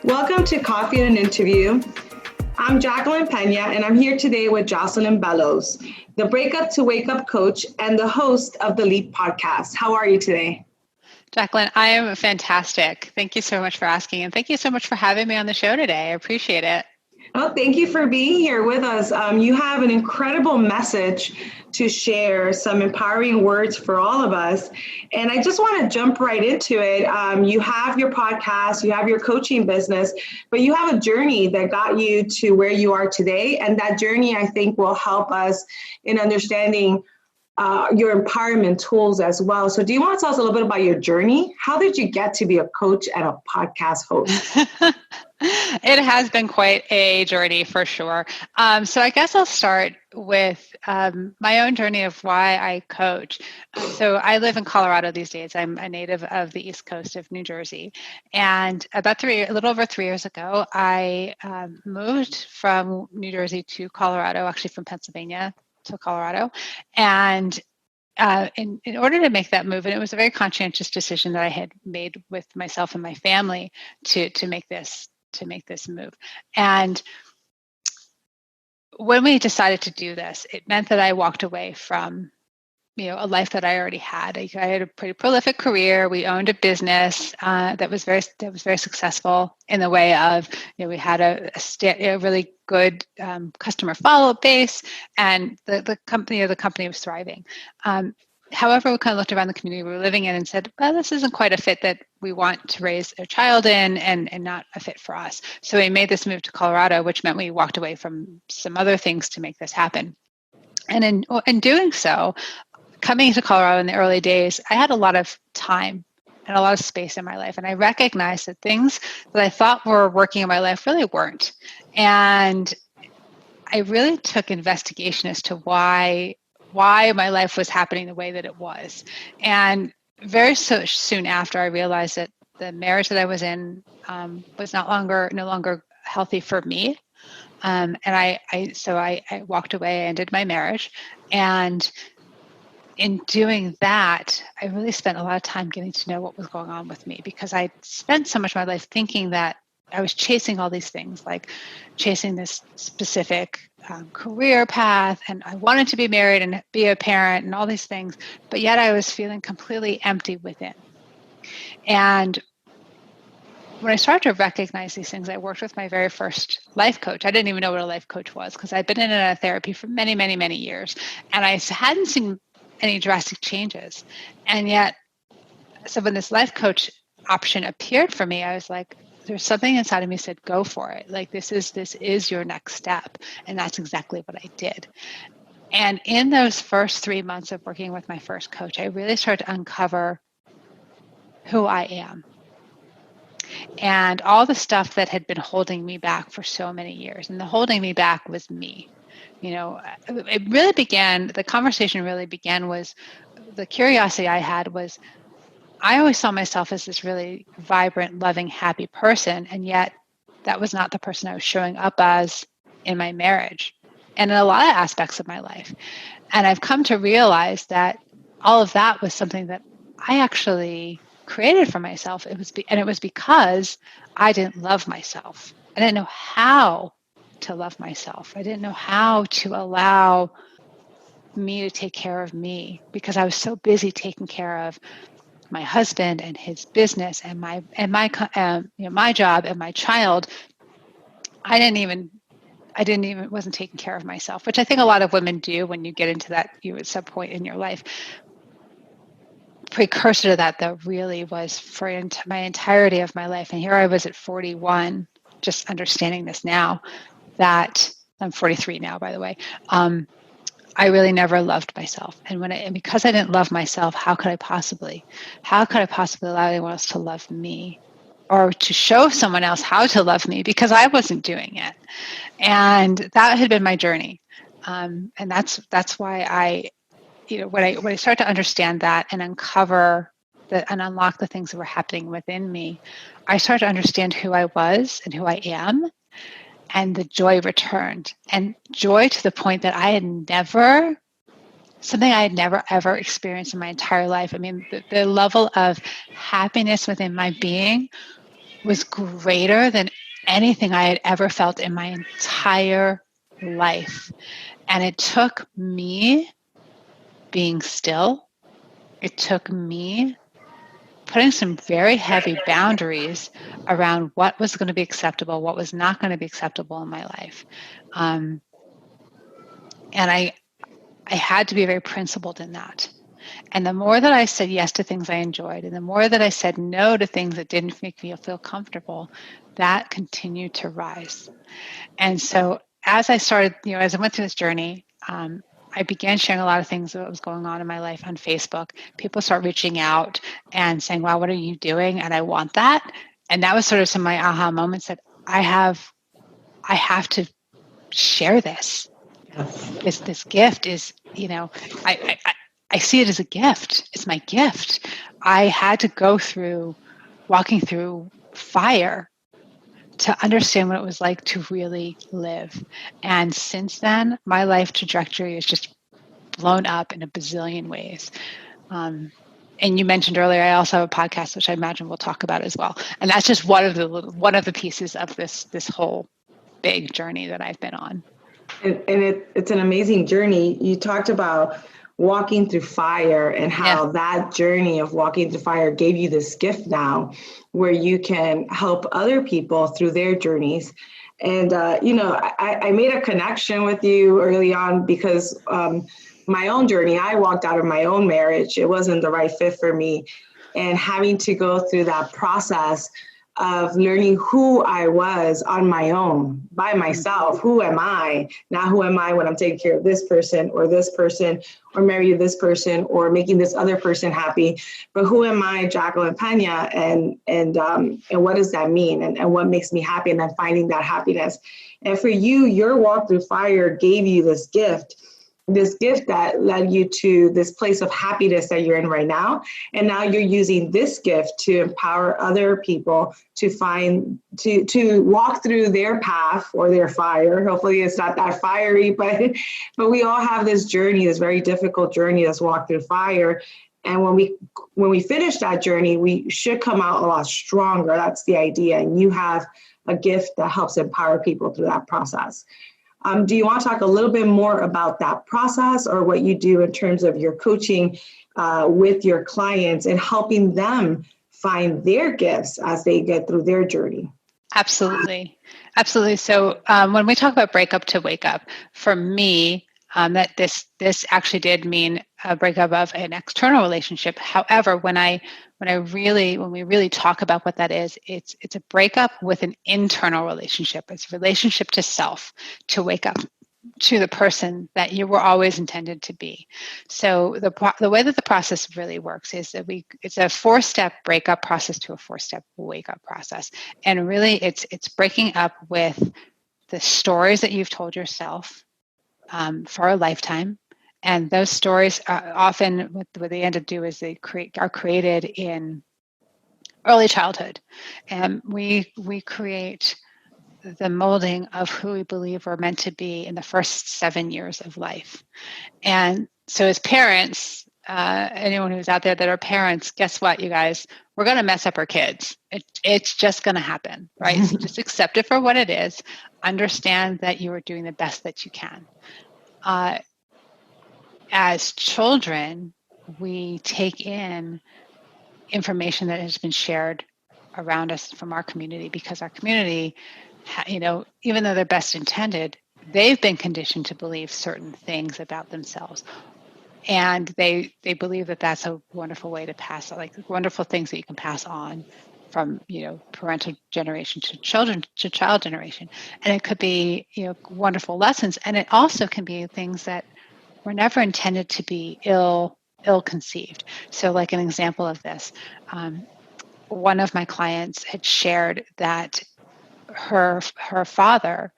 Welcome to Coffee and an Interview. I'm Jacqueline Pena, and I'm here today with Jocelyn Bellows, the Breakup to Wake Up coach and the host of the Leap podcast. How are you today? Jacqueline, I am fantastic. Thank you so much for asking, and thank you so much for having me on the show today. I appreciate it. Oh, thank you for being here with us. You have an incredible message to share, some empowering words for all of us. And I just want to jump right into it. You have your podcast, you have your coaching business, but you have a journey that got you to where you are today. And that journey, I think, will help us in understanding your empowerment tools as well. So do you want to tell us a little bit about your journey? How did you get to be a coach and a podcast host? It has been quite a journey for sure. So I guess I'll start with my own journey of why I coach. So I live in Colorado these days. I'm a native of the East Coast of New Jersey. And a little over 3 years ago, I moved from New Jersey to Colorado, actually from Pennsylvania to Colorado. And in order to make that move, and it was a very conscientious decision that I had made with myself and my family to make this move. And when we decided to do this, it meant that I walked away from a life that I already had. I had a pretty prolific career. We owned a business that was very successful in the way of we had a really good customer follow-up base, and the company was thriving. However, we kind of looked around the community we were living in and said, well, this isn't quite a fit that we want to raise a child in, and not a fit for us. So we made this move to Colorado, which meant we walked away from some other things to make this happen. And in doing so, coming to Colorado in the early days, I had a lot of time and a lot of space in my life. And I recognized that things that I thought were working in my life really weren't. And I really took investigation as to why my life was happening the way that it was. And very soon after, I realized that the marriage that I was in was no longer healthy for me. And I walked away, I ended my marriage. And in doing that, I really spent a lot of time getting to know what was going on with me, because I spent so much of my life thinking that I was chasing all these things, like chasing this specific career path, and I wanted to be married and be a parent and all these things, but yet I was feeling completely empty within. And when I started to recognize these things, I worked with my very first life coach. I didn't even know what a life coach was, because I'd been in a therapy for many, many, many years, and I hadn't seen any drastic changes. And yet, so when this life coach option appeared for me, I was like, there's something inside of me said, go for it. Like, this is your next step. And that's exactly what I did. And in those first 3 months of working with my first coach, I really started to uncover who I am and all the stuff that had been holding me back for so many years. And the holding me back was me. The conversation really began was, the curiosity I had was, I always saw myself as this really vibrant, loving, happy person. And yet that was not the person I was showing up as in my marriage and in a lot of aspects of my life. And I've come to realize that all of that was something that I actually created for myself. It was because I didn't love myself. I didn't know how to love myself. I didn't know how to allow me to take care of me, because I was so busy taking care of my husband and his business and my job and my child. Wasn't taking care of myself, which I think a lot of women do when you get into that at some point in your life. Precursor to that, though, really was for my entirety of my life. And here I was at 41, just understanding this now, that I'm 43 now, by the way. I really never loved myself. And because I didn't love myself, how could I possibly allow anyone else to love me, or to show someone else how to love me, because I wasn't doing it. And that had been my journey. And that's why when I start to understand that and uncover and unlock the things that were happening within me, I start to understand who I was and who I am. And the joy returned, and joy to the point that I had never ever experienced in my entire life. I mean, the level of happiness within my being was greater than anything I had ever felt in my entire life. And it took me being still. It took me putting some very heavy boundaries around what was going to be acceptable, what was not going to be acceptable in my life. Um, and I had to be very principled in that. And the more that I said yes to things I enjoyed, and the more that I said no to things that didn't make me feel comfortable, that continued to rise. And so as I started, as I went through this journey, I began sharing a lot of things that was going on in my life on Facebook. People start reaching out and saying, "Wow, what are you doing?" And I want that. And that was sort of some of my aha moments that I have to share this. This gift is, I see it as a gift. It's my gift. I had to go through walking through fire to understand what it was like to really live. And since then, my life trajectory has just blown up in a bazillion ways. And you mentioned earlier, I also have a podcast, which I imagine we'll talk about as well. And that's just one of the pieces of this whole big journey that I've been on. And it's an amazing journey. You talked about walking through fire and how that journey of walking through fire gave you this gift now where you can help other people through their journeys. And, I made a connection with you early on because my own journey, I walked out of my own marriage. It wasn't the right fit for me. And having to go through that process of learning who I was on my own, by myself. Who am I? Not who am I when I'm taking care of this person, or marrying this person, or making this other person happy. But who am I, Jocelyn Pena, and what does that mean? And what makes me happy? And then finding that happiness. And for you, your walk through fire gave you this gift that led you to this place of happiness that you're in right now. And now you're using this gift to empower other people to walk through their path or their fire. Hopefully it's not that fiery, but we all have this journey, this very difficult journey that's walk through fire. And when we finish that journey, we should come out a lot stronger. That's the idea. And you have a gift that helps empower people through that process. Do you want to talk a little bit more about that process or what you do in terms of your coaching with your clients and helping them find their gifts as they get through their journey? Absolutely. Absolutely. So when we talk about breakup to wake up, for me, that this actually did mean a breakup of an external relationship. However, when we really talk about what that is, it's a breakup with an internal relationship. It's a relationship to self, to wake up to the person that you were always intended to be. So the way that the process really works is that it's a 4-step breakup process to a 4-step wake up process. And really it's breaking up with the stories that you've told yourself for a lifetime. And those stories are often what they end up do is are created in early childhood. And we create the molding of who we believe we're meant to be in the first 7 years of life. And so as parents, anyone who's out there that are parents, guess what, you guys? We're going to mess up our kids. It's just going to happen, right? So just accept it for what it is. Understand that you are doing the best that you can. As children, we take in information that has been shared around us from our community because our community, even though they're best intended, they've been conditioned to believe certain things about themselves. And they believe that that's a wonderful way to pass, like wonderful things that you can pass on from, parental generation to child generation. And it could be, wonderful lessons. And it also can be things that were never intended to be ill-conceived. So like an example of this, one of my clients had shared that her father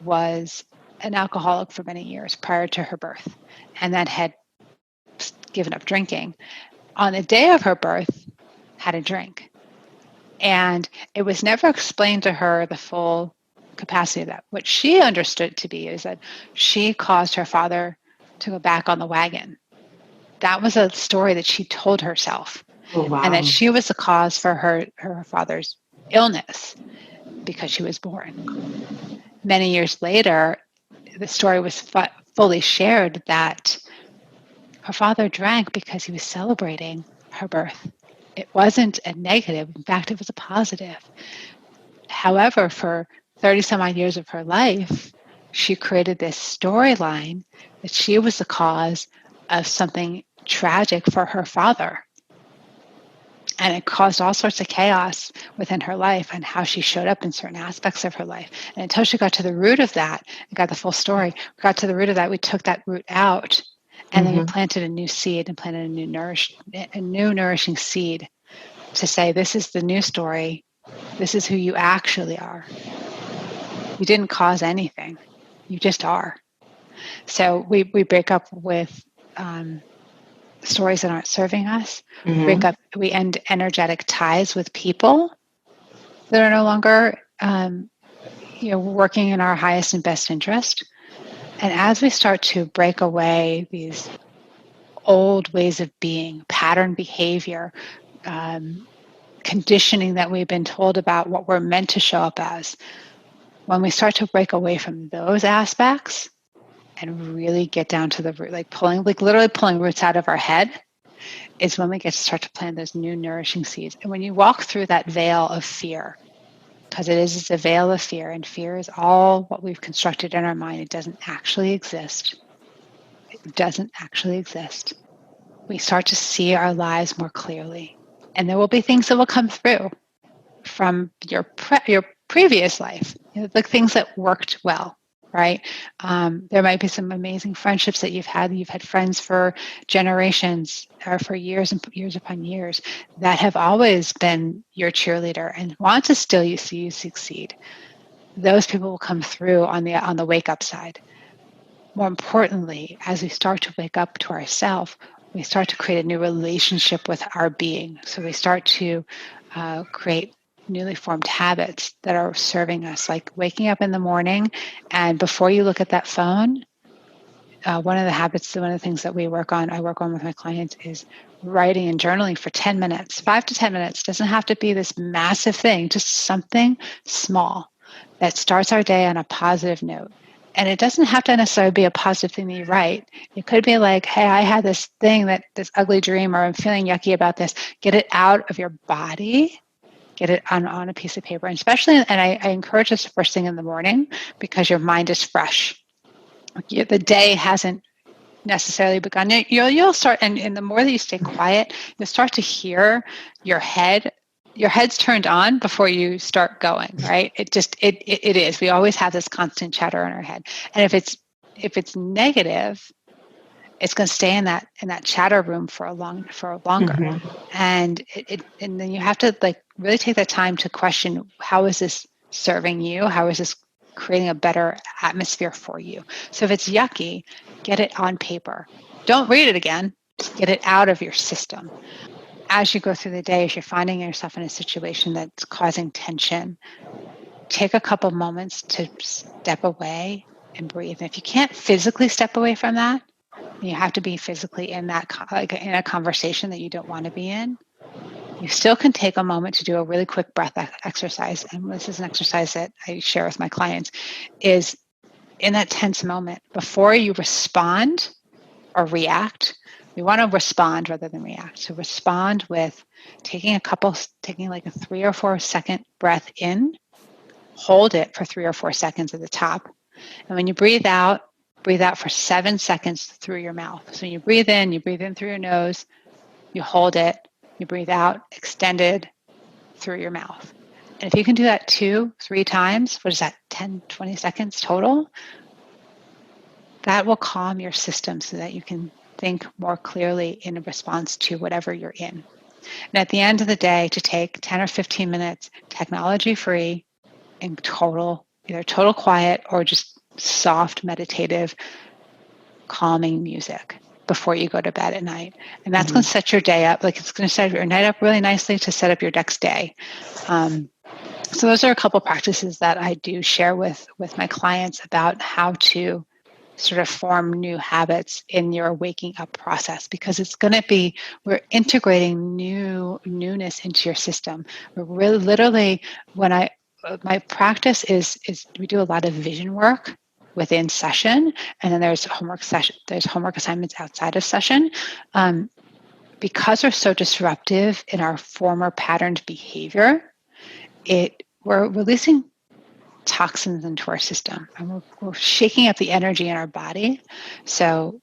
was an alcoholic for many years prior to her birth, and that had given up drinking. On the day of her birth, had a drink. And it was never explained to her the full capacity of that. What she understood to be is that she caused her father to go back on the wagon. That was a story that she told herself. Oh, wow. And that she was the cause for her father's illness because she was born. Many years later, the story was fully shared that her father drank because he was celebrating her birth. It wasn't a negative. In fact, it was a positive. However, for 30 some odd years of her life, she created this storyline that she was the cause of something tragic for her father. And it caused all sorts of chaos within her life and how she showed up in certain aspects of her life. And until she got to the root of that and got the full story, got to the root of that, we took that root out and then we planted a new seed and planted a new nourishing seed to say, this is the new story. This is who you actually are. You didn't cause anything. You just are. So we break up with stories that aren't serving us. We end energetic ties with people that are no longer working in our highest and best interest. And as we start to break away these old ways of being, pattern behavior, conditioning that we've been told about what we're meant to show up as, when we start to break away from those aspects and really get down to the root, literally pulling roots out of our head, is when we get to start to plant those new nourishing seeds. And when you walk through that veil of fear, because it's a veil of fear, and fear is all what we've constructed in our mind. It doesn't actually exist. It doesn't actually exist. We start to see our lives more clearly. And there will be things that will come through from your previous life, the things that worked well, right? There might be some amazing friendships that you've had. You've had friends for generations or for years and years upon years that have always been your cheerleader and want to still see you succeed. Those people will come through on the wake up side. More importantly, as we start to wake up to ourselves, we start to create a new relationship with our being. So we start to create newly formed habits that are serving us, like waking up in the morning and before you look at that phone, one of the things that I work on with my clients is writing and journaling for 10 minutes, 5 to 10 minutes. Doesn't have to be this massive thing, just something small that starts our day on a positive note. And it doesn't have to necessarily be a positive thing that you write. It could be like, hey, I had this this ugly dream, or I'm feeling yucky about this. Get it out of your body. Get it on a piece of paper. And especially, and I encourage this first thing in the morning because your mind is fresh. The day hasn't necessarily begun. You'll start, and the more that you stay quiet, you'll start to hear your head. Your head's turned on before you start going, right? It is. We always have this constant chatter in our head. And if it's negative, it's going to stay in that chatter room for longer. And and then you have to really take that time to question, how is this serving you? How is this creating a better atmosphere for you? So if it's yucky, get it on paper. Don't read it again. Just get it out of your system. As you go through the day, if you're finding yourself in a situation that's causing tension, take a couple moments to step away and breathe. And if you can't physically step away from that, you have to be physically in that, in a conversation that you don't want to be in, you still can take a moment to do a really quick breath exercise. And this is an exercise that I share with my clients, is in that tense moment, before you respond or react, we want to respond rather than react. So respond with taking like a 3 or 4 second breath in, hold it for 3 or 4 seconds at the top. And when you breathe out for 7 seconds through your mouth. So when you breathe in through your nose, you hold it, you breathe out, extended through your mouth. And if you can do that 2-3 times, what is that, 10, 20 seconds total? That will calm your system so that you can think more clearly in response to whatever you're in. And at the end of the day, to take 10 or 15 minutes, technology-free, in either total quiet or just soft, meditative, calming music before you go to bed at night. And that's going to set your day up. It's going to set your night up really nicely to set up your next day. So those are a couple practices that I do share with my clients about how to sort of form new habits in your waking up process, because it's going to be, we're integrating newness into your system. We're really literally, my practice is we do a lot of vision work within session, and then there's homework assignments outside of session. Because we're so disruptive in our former patterned behavior, we're releasing toxins into our system, and we're shaking up the energy in our body. So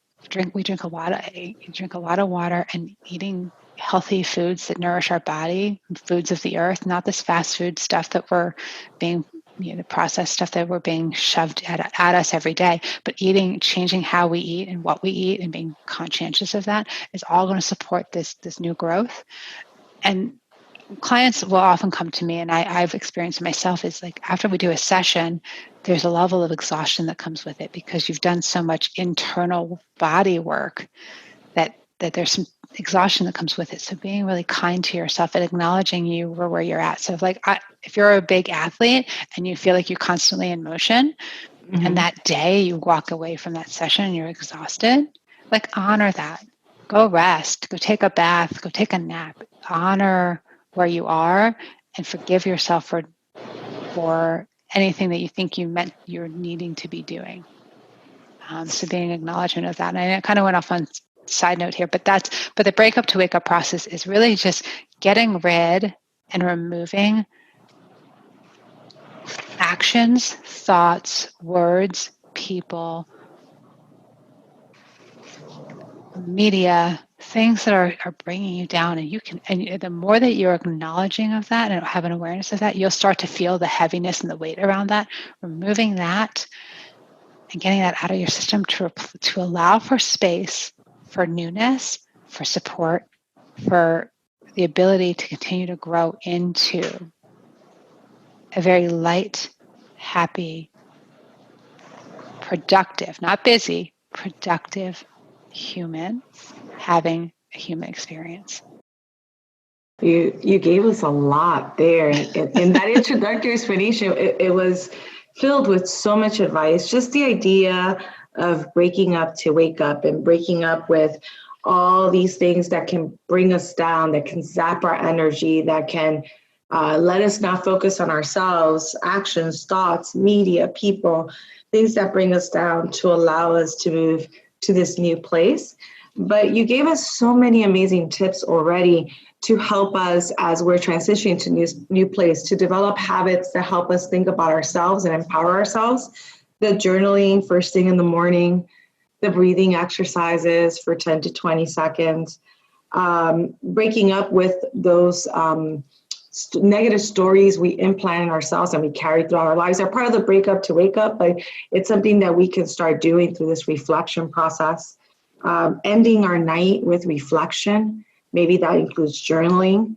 we drink a lot of water, and eating healthy foods that nourish our body, foods of the earth, not this fast food stuff that we're being, the processed stuff that we're being shoved at us every day, but changing how we eat and what we eat, and being conscientious of that is all going to support this new growth. And clients will often come to me, and I've experienced it myself, is like after we do a session, there's a level of exhaustion that comes with it, because you've done so much internal body work that there's some exhaustion that comes with it. So being really kind to yourself and acknowledging you where you're at. So if you're a big athlete and you feel like you're constantly in motion, and that day you walk away from that session and you're exhausted, like honor that. Go rest, go take a bath, go take a nap, honor where you are, and forgive yourself for anything that you think you're needing to be doing. So being an acknowledgement of that. And I kind of went off on side note here, but the breakup to wake up process is really just getting rid and removing actions, thoughts, words, people, media, things that are bringing you down. And the more that you're acknowledging of that and have an awareness of that, you'll start to feel the heaviness and the weight around that. Removing that and getting that out of your system to allow for space, for newness, for support, for the ability to continue to grow into a very light, happy, productive, not busy, productive human having a human experience. You gave us a lot there. In that introductory explanation, it was filled with so much advice. Just the idea of breaking up to wake up, and breaking up with all these things that can bring us down, that can zap our energy, that can let us not focus on ourselves, actions, thoughts, media, people, things that bring us down, to allow us to move to this new place. But you gave us so many amazing tips already to help us as we're transitioning to new place, to develop habits that help us think about ourselves and empower ourselves. The journaling first thing in the morning, the breathing exercises for 10 to 20 seconds, breaking up with those negative stories we implant in ourselves and we carry throughout our lives. They're part of the breakup to wake up, but it's something that we can start doing through this reflection process. Ending our night with reflection. Maybe that includes journaling,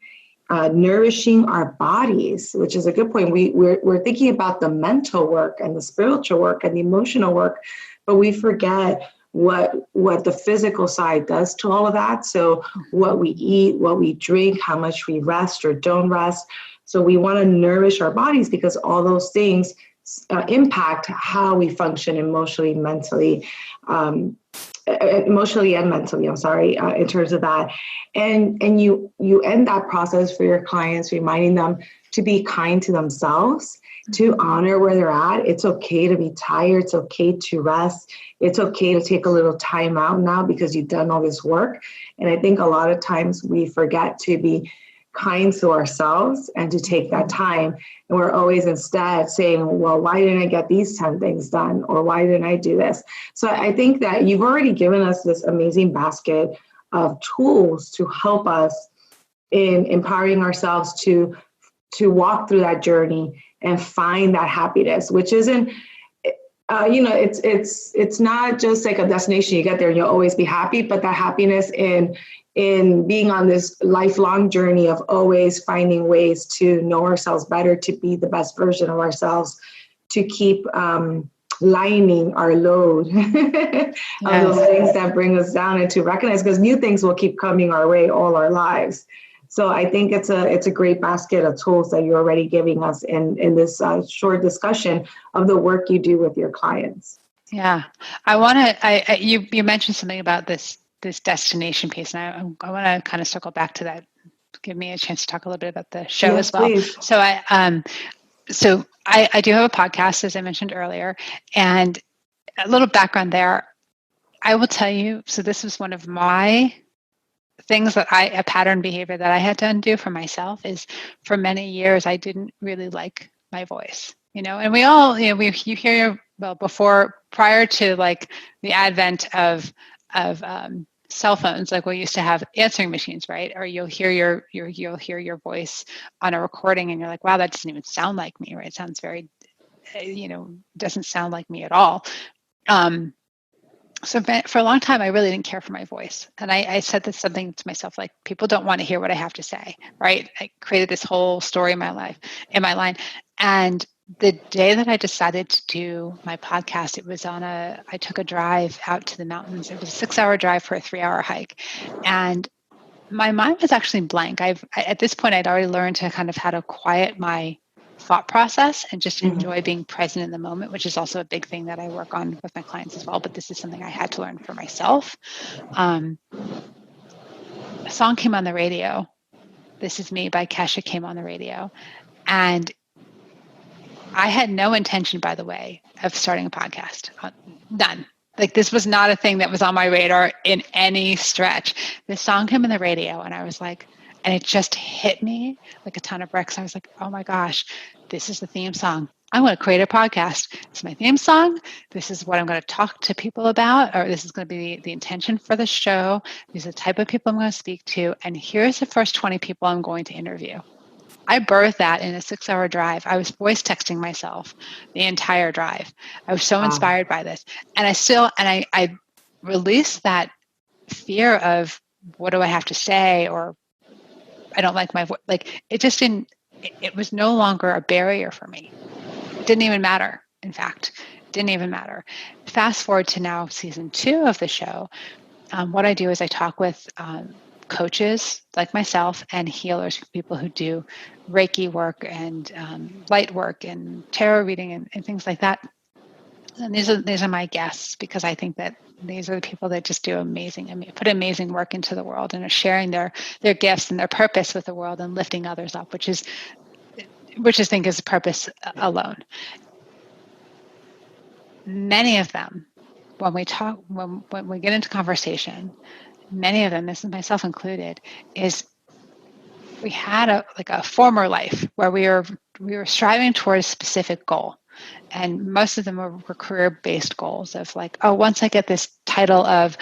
nourishing our bodies, which is a good point. We're thinking about the mental work and the spiritual work and the emotional work, but we forget what the physical side does to all of that. So what we eat, what we drink, how much we rest or don't rest. So we want to nourish our bodies, because all those things impact how we function emotionally, mentally, emotionally and mentally, in terms of that. And you end that process for your clients, reminding them to be kind to themselves, to honor where they're at. It's okay to be tired. It's okay to rest. It's okay to take a little time out now because you've done all this work. And I think a lot of times we forget to be kind to ourselves and to take that time. And we're always instead saying, well, why didn't I get these 10 things done? Or why didn't I do this? So I think that you've already given us this amazing basket of tools to help us in empowering ourselves to walk through that journey and find that happiness, which isn't, it's not just like a destination you get there and you'll always be happy, but that happiness in being on this lifelong journey of always finding ways to know ourselves better, to be the best version of ourselves, to keep lightening our load of those things that bring us down, and to recognize, because new things will keep coming our way all our lives. So I think it's a great basket of tools that you're already giving us in this short discussion of the work you do with your clients. Yeah, I want to. You mentioned something about this destination piece, and I want to kind of circle back to that. Give me a chance to talk a little bit about the show Yes, as well. please. So I do have a podcast, as I mentioned earlier, and a little background there. I will tell you. So this was one of my things that a pattern behavior that I had to undo for myself is for many years I didn't really like my voice, and we all, you hear, well, prior to like the advent of cell phones, like we used to have answering machines, right? Or you'll hear your voice on a recording and you're like, wow, that doesn't even sound like me, right? It sounds very, doesn't sound like me at all. So for a long time, I really didn't care for my voice. And I said this something to myself, like, people don't want to hear what I have to say, right? I created this whole story in my life, in my line. And the day that I decided to do my podcast, I took a drive out to the mountains. It was a 6-hour drive for a 3-hour hike. And my mind was actually blank. At this point, I'd already learned to kind of how to quiet my thought process and just enjoy being present in the moment, which is also a big thing that I work on with my clients as well. But this is something I had to learn for myself. A song came on the radio. This Is Me by Kesha came on the radio. And I had no intention, by the way, of starting a podcast. None. Like, this was not a thing that was on my radar in any stretch. This song came on the radio and I was like, and it just hit me like a ton of bricks. I was like, oh my gosh, this is the theme song. I'm going to create a podcast. It's my theme song. This is what I'm going to talk to people about, or this is going to be the intention for the show. These are the type of people I'm going to speak to. And here's the first 20 people I'm going to interview. I birthed that in a 6-hour drive. I was voice texting myself the entire drive. I was so inspired by this. And I released that fear of, what do I have to say? Or I don't like my voice. Like, it was no longer a barrier for me. It didn't even matter. In fact, it didn't even matter. Fast forward to now season 2 of the show. What I do is I talk with coaches like myself and healers, people who do Reiki work and light work and tarot reading and things like that. And these are my guests, because I think that these are the people that just do put amazing work into the world and are sharing their gifts and their purpose with the world and lifting others up, which I think is a purpose alone. Many of them, when we get into conversation, many of them, this is myself included, is we had a former life where we were striving towards a specific goal. And most of them were career-based goals of like, oh, once I get this title of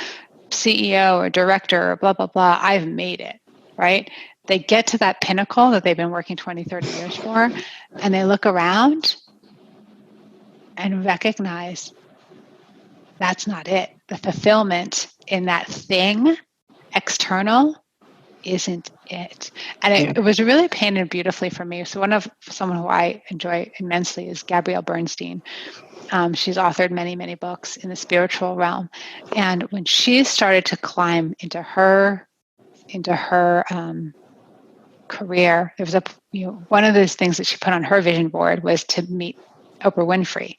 CEO or director or blah, blah, blah, I've made it, right? They get to that pinnacle that they've been working 20, 30 years for, and they look around and recognize that's not it. The fulfillment in that thing, external, isn't it. And it was really painted beautifully for me. So someone who I enjoy immensely is Gabrielle Bernstein. She's authored many, many books in the spiritual realm. And when she started to climb into her career, there was one of those things that she put on her vision board was to meet Oprah Winfrey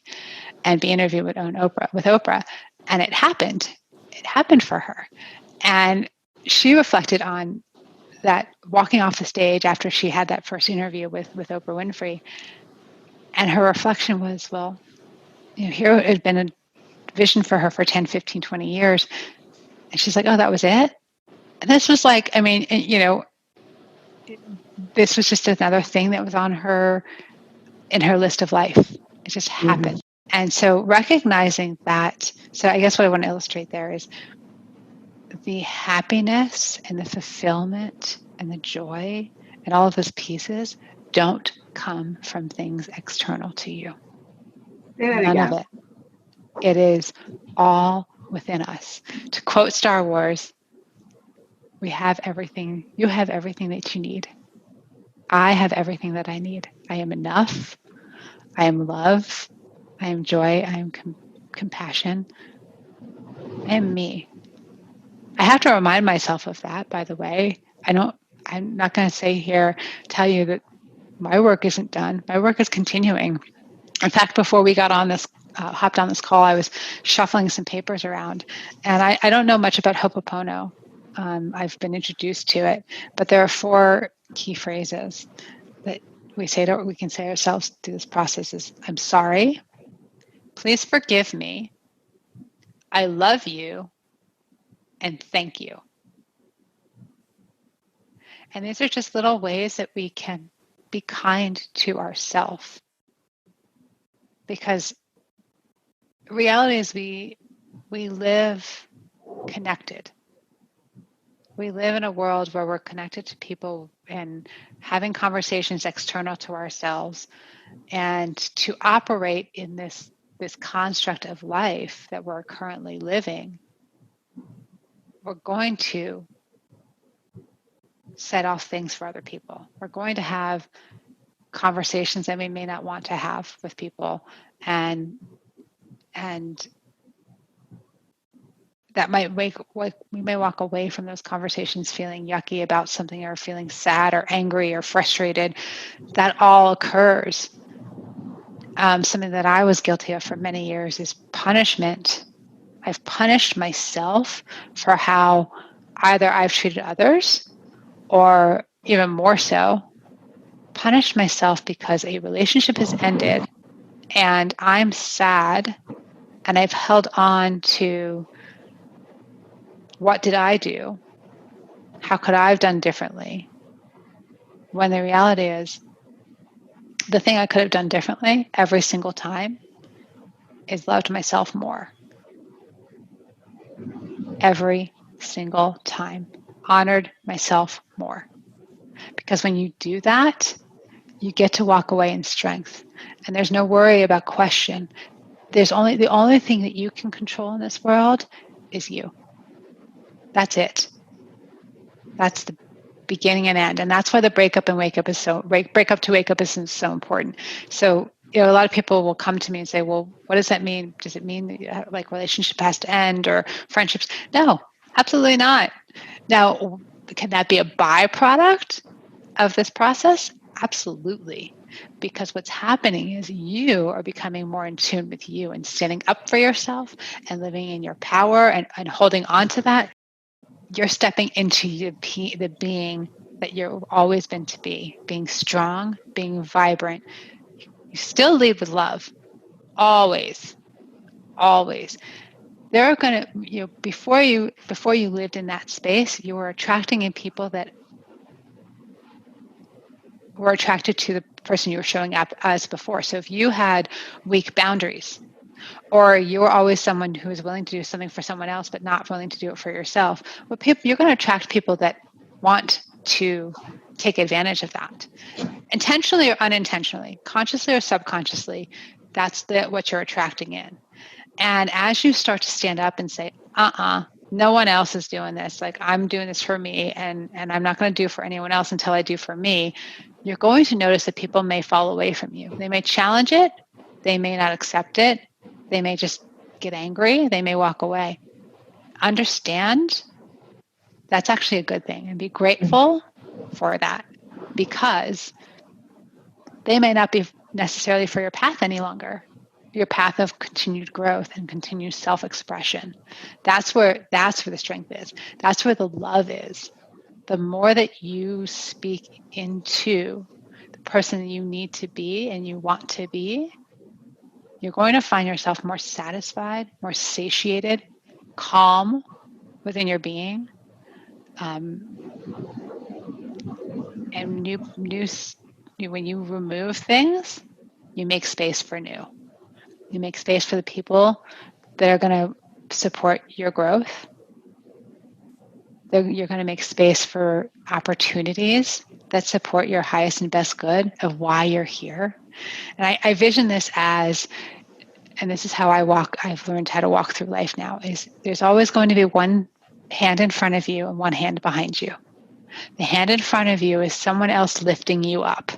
and be interviewed with Oprah. And it happened. It happened for her. And she reflected on that, walking off the stage after she had that first interview with Oprah Winfrey. And her reflection was, well, here it had been a vision for her for 10, 15, 20 years. And she's like, oh, that was it? And this was like, this was just another thing that was in her list of life. It just happened. And so recognizing that, so I guess what I want to illustrate there is the happiness and the fulfillment and the joy and all of those pieces don't come from things external to you. None of it. It is all within us. To quote Star Wars, we have everything. You have everything that you need. I have everything that I need. I am enough. I am love. I am joy. I am compassion. I am me. I have to remind myself of that, by the way. I'm not going to tell you that my work isn't done. My work is continuing. In fact, before we got on this hopped on this call, I was shuffling some papers around, and I don't know much about Ho'oponopono. I've been introduced to it, but there are 4 key phrases that we can say ourselves through this process: is I'm sorry, please forgive me, I love you, and thank you. And these are just little ways that we can be kind to ourselves, because reality is we live connected. We live in a world where we're connected to people and having conversations external to ourselves, and to operate in this construct of life that we're currently living, we're going to set off things for other people. We're going to have conversations that we may not want to have with people, and that might we may walk away from those conversations feeling yucky about something, or feeling sad or angry or frustrated. That all occurs. Something that I was guilty of for many years is punishment. I've punished myself for how either I've treated others, or even more so, punished myself because a relationship has ended and I'm sad, and I've held on to, what did I do? How could I have done differently? When the reality is, the thing I could have done differently every single time is loved myself more. Every single time. Honored myself more. Because when you do that, you get to walk away in strength. And there's no worry about question. The only thing that you can control in this world is you. That's it. That's the beginning and end. And that's why the breakup to wake up is so important. So, a lot of people will come to me and say, well, what does that mean? Does it mean that, like, relationship has to end, or friendships? No, absolutely not. Now, can that be a byproduct of this process? Absolutely. Because what's happening is you are becoming more in tune with you and standing up for yourself and living in your power, and holding on to that. You're stepping into the being that you've always been to be, being strong, being vibrant. You still lead with love. Always. Always. There are going to, before you lived in that space, you were attracting in people that were attracted to the person you were showing up as before. So if you had weak boundaries, or you're always someone who is willing to do something for someone else but not willing to do it for yourself, well, you're going to attract people that want to take advantage of that, intentionally or unintentionally, consciously or subconsciously. That's what you're attracting in. And as you start to stand up and say, no one else is doing this, like, I'm doing this for me, and I'm not going to do for anyone else until I do for me, you're going to notice that people may fall away from you. They may challenge it. They may not accept it. They may just get angry. They may walk away. Understand that's actually a good thing, and be grateful for that, because they may not be necessarily for your path any longer, your path of continued growth and continued self-expression. That's where the strength is. That's where the love is. The more that you speak into the person that you need to be and you want to be, you're going to find yourself more satisfied, more satiated, calm within your being. And when you remove things, you make space for new. You make space for the people that are going to support your growth. You're going to make space for opportunities that support your highest and best good of why you're here. And I vision this as, and this is how I've learned how to walk through life now, is there's always going to be one hand in front of you and one hand behind you. The hand in front of you is someone else lifting you up,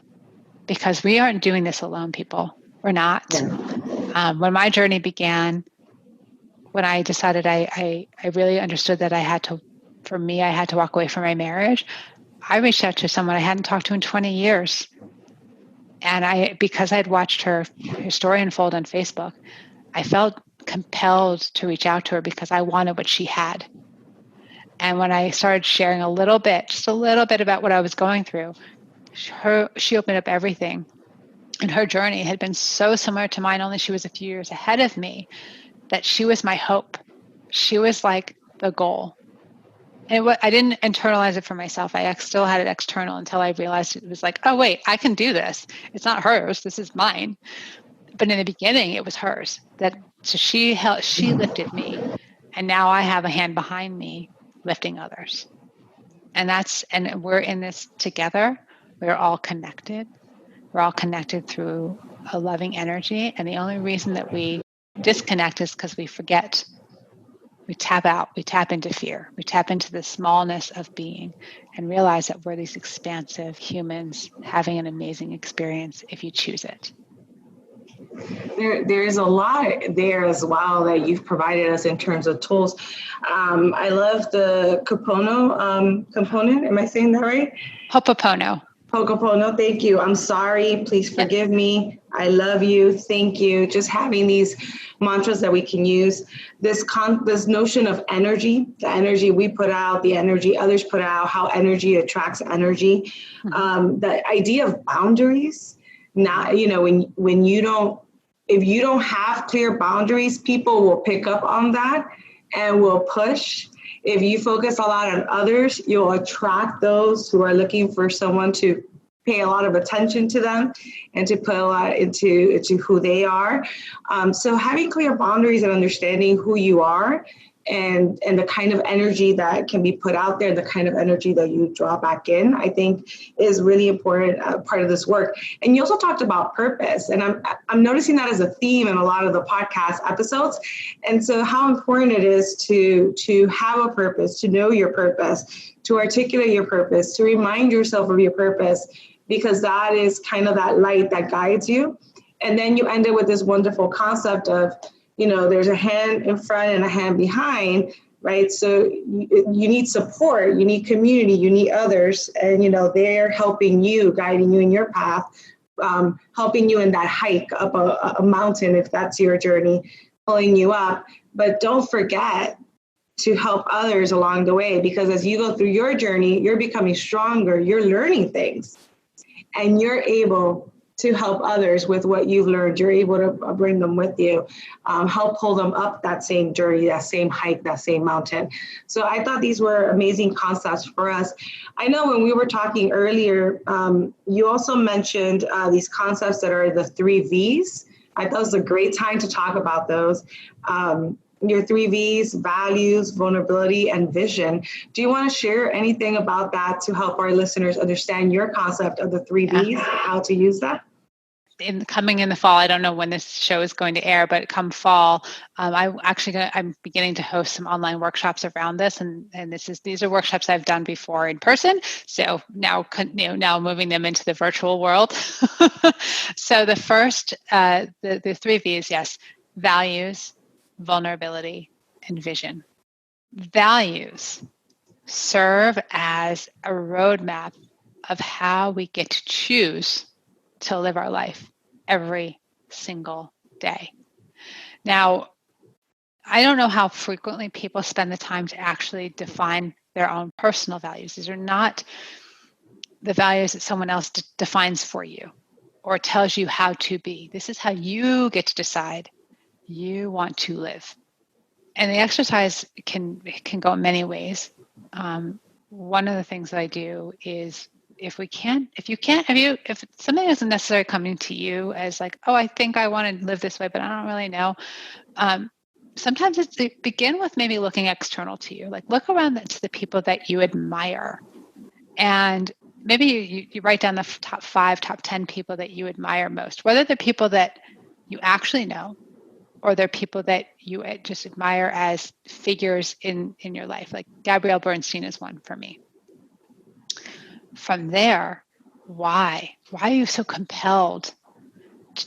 because we aren't doing this alone, people. We're not. Yeah. When my journey began, when I decided I really understood that I had to walk away from my marriage, I reached out to someone I hadn't talked to in 20 years. And because I'd watched her story unfold on Facebook, I felt compelled to reach out to her because I wanted what she had. And when I started sharing a little bit, just a little bit about what I was going through, she opened up everything. And her journey had been so similar to mine, only she was a few years ahead of me, that she was my hope. She was like the goal. And I didn't internalize it for myself. I still had it external until I realized it was like, oh, wait, I can do this. It's not hers. This is mine. But in the beginning, it was hers. So she lifted me. And now I have a hand behind me lifting others. And we're in this together. We're all connected. We're all connected through a loving energy. And the only reason that we disconnect is because we forget. We tap out, we tap into fear, we tap into the smallness of being and realize that we're these expansive humans having an amazing experience if you choose it. There's a lot there as well that you've provided us in terms of tools. I love the Kapono component. Am I saying that right? Ho'oponopono. Ho'oponopono, thank you. I'm sorry. Please forgive me. I love you. Thank you. Just having these mantras that we can use. This notion of energy, the energy we put out, the energy others put out, how energy attracts energy. The idea of boundaries. Now, when you don't, if you don't have clear boundaries, people will pick up on that and will push. If you focus a lot on others, you'll attract those who are looking for someone to pay a lot of attention to them and to put a lot into who they are. So having clear boundaries and understanding who you are and the kind of energy that can be put out there, the kind of energy that you draw back in, I think is really important part of this work. And you also talked about purpose, and I'm noticing that as a theme in a lot of the podcast episodes. And so how important it is to have a purpose, to know your purpose, to articulate your purpose, to remind yourself of your purpose, because that is kind of that light that guides you. And then you end up with this wonderful concept of, there's a hand in front and a hand behind, right? So you need support, you need community, you need others, and, they're helping you, guiding you in your path, helping you in that hike up a mountain, if that's your journey, pulling you up. But don't forget to help others along the way, because as you go through your journey, you're becoming stronger, you're learning things, and you're able to help others with what you've learned. You're able to bring them with you, help pull them up that same journey, that same hike, that same mountain. So I thought these were amazing concepts for us. I know when we were talking earlier, you also mentioned these concepts that are the 3 V's. I thought it was a great time to talk about those. Your 3 V's, values, vulnerability, and vision. Do you want to share anything about that to help our listeners understand your concept of the 3 V's, how to use that? Coming in the fall, I don't know when this show is going to air, but come fall, I'm beginning to host some online workshops around this, and these are workshops I've done before in person. So now moving them into the virtual world. So the first, the 3 V's, yes, values, vulnerability, and vision. Values serve as a roadmap of how we get to choose to live our life every single day. Now, I don't know how frequently people spend the time to actually define their own personal values. These are not the values that someone else defines for you or tells you how to be. This is how you get to decide you want to live. And the exercise can go in many ways. One of the things that I do is if something isn't necessarily coming to you as like, oh, I think I want to live this way, but I don't really know. Sometimes begin with maybe looking external to you, like look around to the people that you admire. And maybe you write down the top 5, top 10 people that you admire most, whether they're people that you actually know, or they're people that you just admire as figures in your life. Like Gabrielle Bernstein is one for me. From there, why? Why are you so compelled?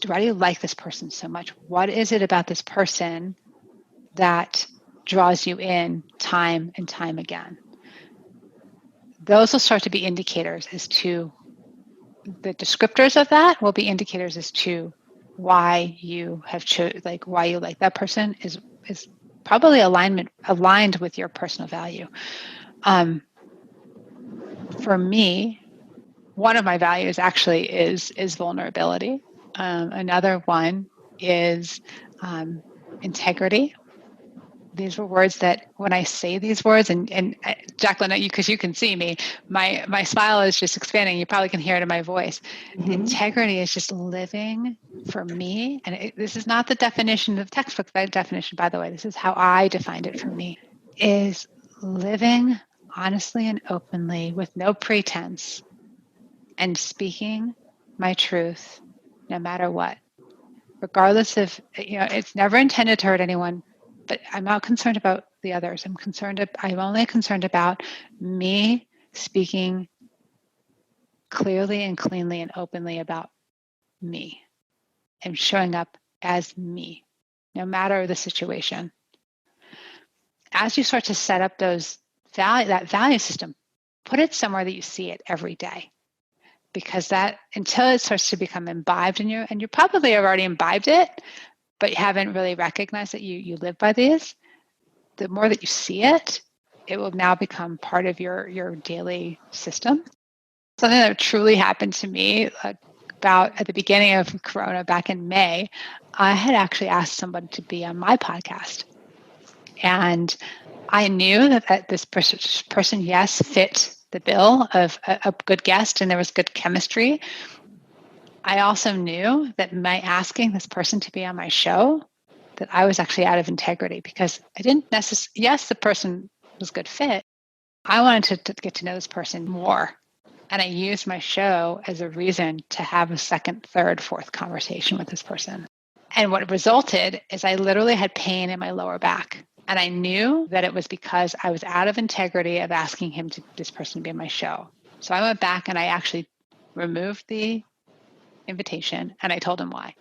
Why do you like this person so much? What is it about this person that draws you in time and time again? Those will start to be indicators as to the descriptors of that will be indicators as to why you have why you like that person is probably aligned with your personal value. For me, one of my values actually is vulnerability. Another one is integrity. These were words that when I say these words, and Jacqueline, because you can see me, my smile is just expanding. You probably can hear it in my voice. Mm-hmm. Integrity is just living for me. And this is not the definition of textbook definition, by the way. This is how I defined it for me, is living honestly and openly with no pretense and speaking my truth no matter what. Regardless of, it's never intended to hurt anyone, but I'm not concerned about the others. I'm only concerned about me speaking clearly and cleanly and openly about me and showing up as me, no matter the situation. As you start to set up that value system, put it somewhere that you see it every day. Because that, until it starts to become imbibed in you, and you probably have already imbibed it, but you haven't really recognized that you live by these, the more that you see it, it will now become part of your daily system. Something that truly happened to me about at the beginning of Corona back in May, I had actually asked someone to be on my podcast. And I knew that this person, yes, fit the bill of a good guest and there was good chemistry. I also knew that by asking this person to be on my show, that I was actually out of integrity because I didn't necessarily, yes, the person was a good fit. I wanted to get to know this person more. And I used my show as a reason to have a second, third, fourth conversation with this person. And what resulted is I literally had pain in my lower back. And I knew that it was because I was out of integrity of asking this person to be on my show. So I went back and I actually removed the invitation and I told him why.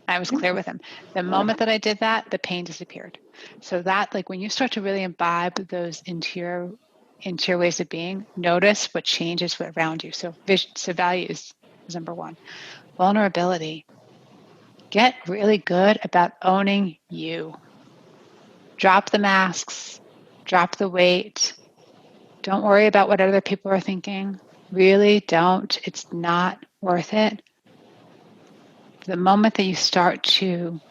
I was clear with him. The moment that I did that, the pain disappeared. So that, when you start to really imbibe those into your ways of being, notice what changes around you. So values is number one. Vulnerability. Get really good about owning you. Drop the masks. Drop the weight. Don't worry about what other people are thinking. Really don't. It's not worth it. The moment that you start to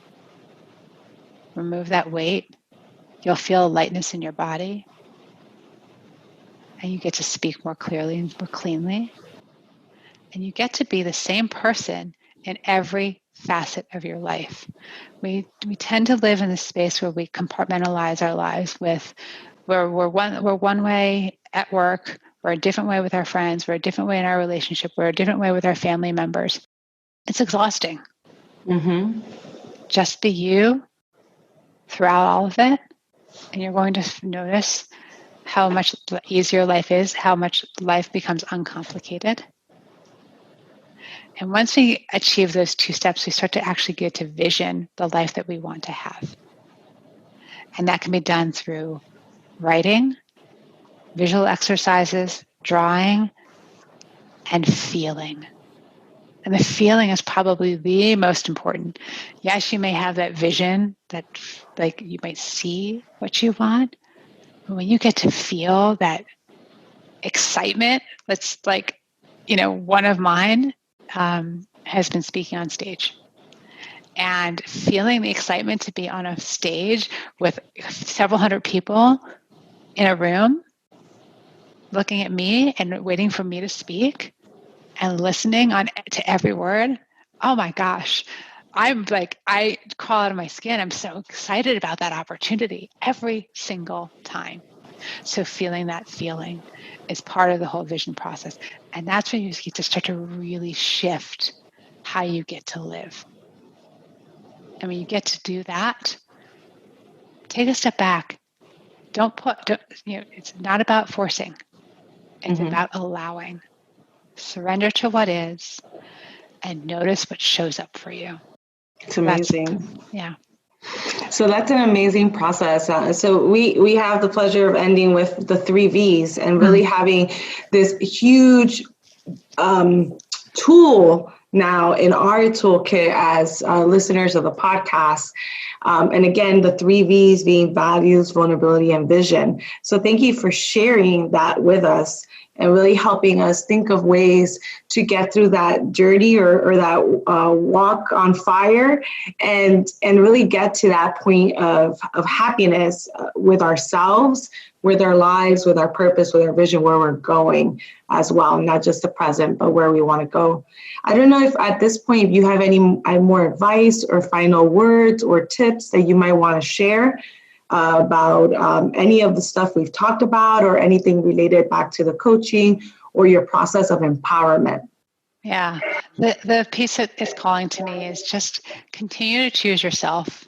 remove that weight, you'll feel a lightness in your body and you get to speak more clearly and more cleanly. And you get to be the same person in every facet of your life. We tend to live in this space where we compartmentalize our lives where we're one way at work, we're a different way with our friends, we're a different way in our relationship, we're a different way with our family members. It's exhausting. Mm-hmm. Just be you throughout all of it, and you're going to notice how much easier life is, how much life becomes uncomplicated. And once we achieve those two steps, we start to actually get to vision the life that we want to have. And that can be done through writing, visual exercises, drawing, and feeling. And the feeling is probably the most important. Yes, you may have that vision that you might see what you want. But when you get to feel that excitement, that's one of mine has been speaking on stage. And feeling the excitement to be on a stage with several hundred people in a room, looking at me and waiting for me to speak and listening to every word. Oh my gosh. I crawl out of my skin. I'm so excited about that opportunity every single time. So feeling that feeling is part of the whole vision process. And that's when you get to start to really shift how you get to live. And when you get to do that, take a step back. It's not about forcing. It's about allowing. Surrender to what is and notice what shows up for you. It's amazing. Yeah. So that's an amazing process. So we have the pleasure of ending with the 3 V's and really having this huge tool now in our toolkit as listeners of the podcast. And again, the 3 V's being values, vulnerability, and vision. So thank you for sharing that with us and really helping us think of ways to get through that journey or that walk on fire and really get to that point of happiness with ourselves, with our lives, with our purpose, with our vision, where we're going as well, not just the present, but where we want to go. I don't know if at this point, if you have any more advice or final words or tips that you might want to share about any of the stuff we've talked about or anything related back to the coaching or your process of empowerment. Yeah, the piece that is calling to me is just continue to choose yourself.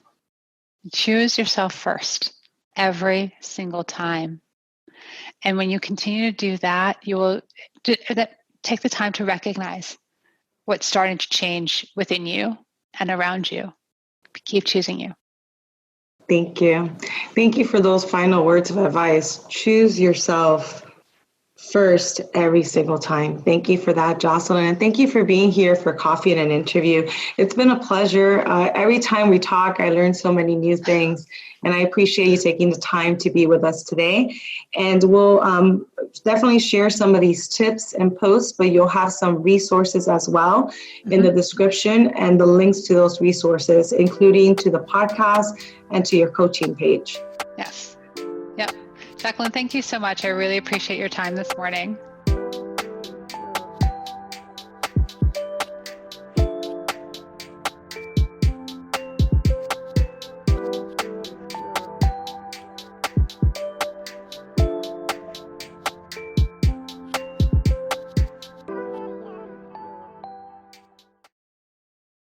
Choose yourself first every single time. And when you continue to do that, you will take the time to recognize what's starting to change within you and around you. Keep choosing you. Thank you. Thank you for those final words of advice. Choose yourself first every single time. Thank you for that, Jocelyn. And thank you for being here for Coffee and an Interview. It's been a pleasure. Every time we talk, I learn so many new things. And I appreciate you taking the time to be with us today. And we'll definitely share some of these tips and posts, but you'll have some resources as well in the description and the links to those resources, including to the podcast and to your coaching page. Yes. Yep. Jacqueline, thank you so much. I really appreciate your time this morning.